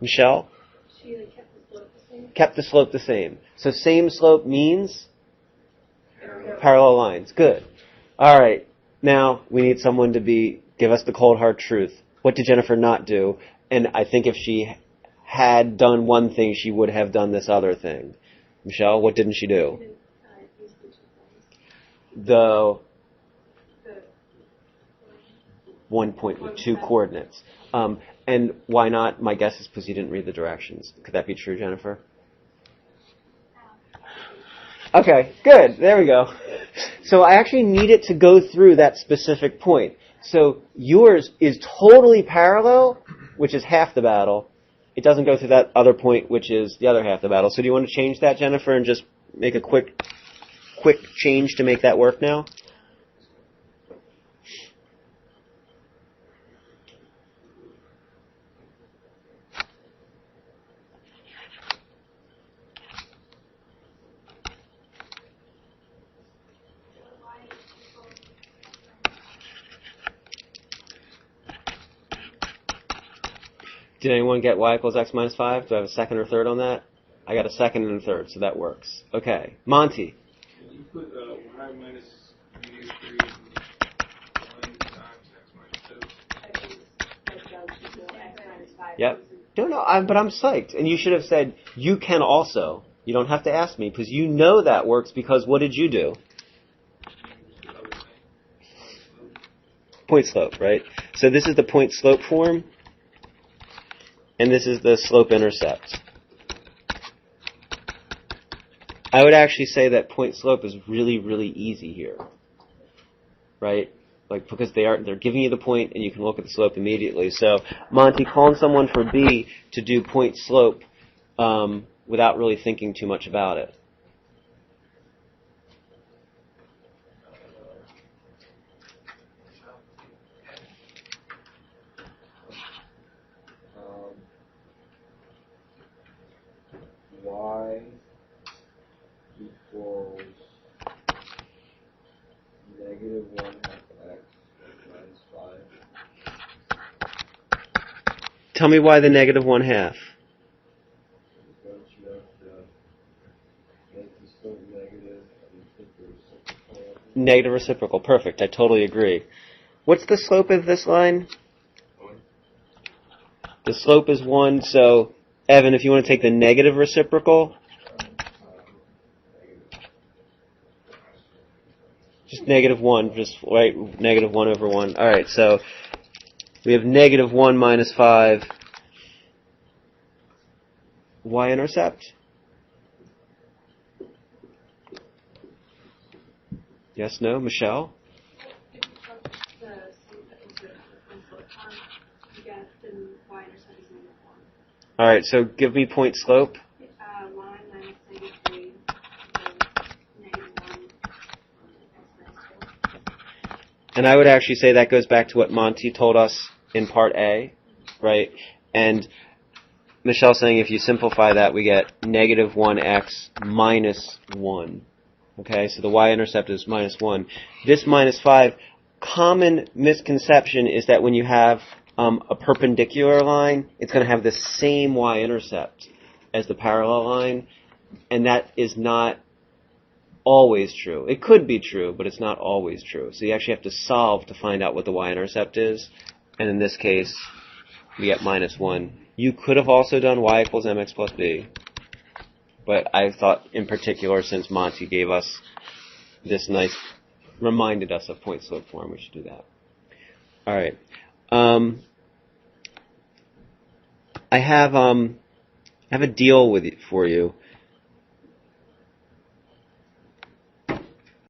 Michelle? She like kept the slope the same. Kept the slope the same. So same slope means parallel lines. Good. All right. Now we need someone to give us the cold hard truth. What did Jennifer not do? And I think if she had done one thing, she would have done this other thing. Michelle, what didn't she do? She didn't use the 2 points. The The 1 point with 2 coordinates. And why not? My guess is because you didn't read the directions. Could that be true, Jennifer? Okay, good. There we go. So I actually need it to go through that specific point. So yours is totally parallel, which is half the battle. It doesn't go through that other point, which is the other half the battle. So do you want to change that, Jennifer, and just make a quick change to make that work now? Did anyone get y equals x minus 5? Do I have a second or third on that? I got a second and a third, so that works. Okay. Monty. Can you put y minus negative 3 1 times x minus 2? Yep. No, but I'm psyched. And you should have said, you can also. You don't have to ask me, because you know that works, because what did you do? Point slope, right? So this is the point slope form, and this is the slope intercept. I would actually say that point slope is really, really easy here, right? Like, because they're giving you the point, and you can look at the slope immediately. So, Monty, calling someone for B to do point slope without really thinking too much about it. Y equals negative 1 half x minus 5. Tell me why the negative 1 half. Don't you have to make the slope negative and put the reciprocal? Negative reciprocal. Perfect. I totally agree. What's the slope of this line? 1. The slope is 1, so, Evan, if you want to take the negative reciprocal, just negative 1, just, right, negative 1 over 1. All right, so we have negative 1 minus 5 y-intercept. Yes, no? Michelle? if you plug the slope into the slope form, you get the y-intercept is negative 1. All right, so give me point slope. Y minus negative 3 equals negative 1 x minus 2. And I would actually say that goes back to what Monty told us in part A, right? And Michelle's saying if you simplify that, we get negative 1x minus 1. Okay, so the y-intercept is minus 1. This minus 5, common misconception is that when you have a perpendicular line, it's going to have the same y-intercept as the parallel line, and that is not always true. It could be true, but it's not always true. So you actually have to solve to find out what the y-intercept is, and in this case, we get minus 1. You could have also done y equals mx plus b, but I thought in particular, since Monty gave us this nice, reminded us of point slope form, we should do that. All right. I have a deal for you.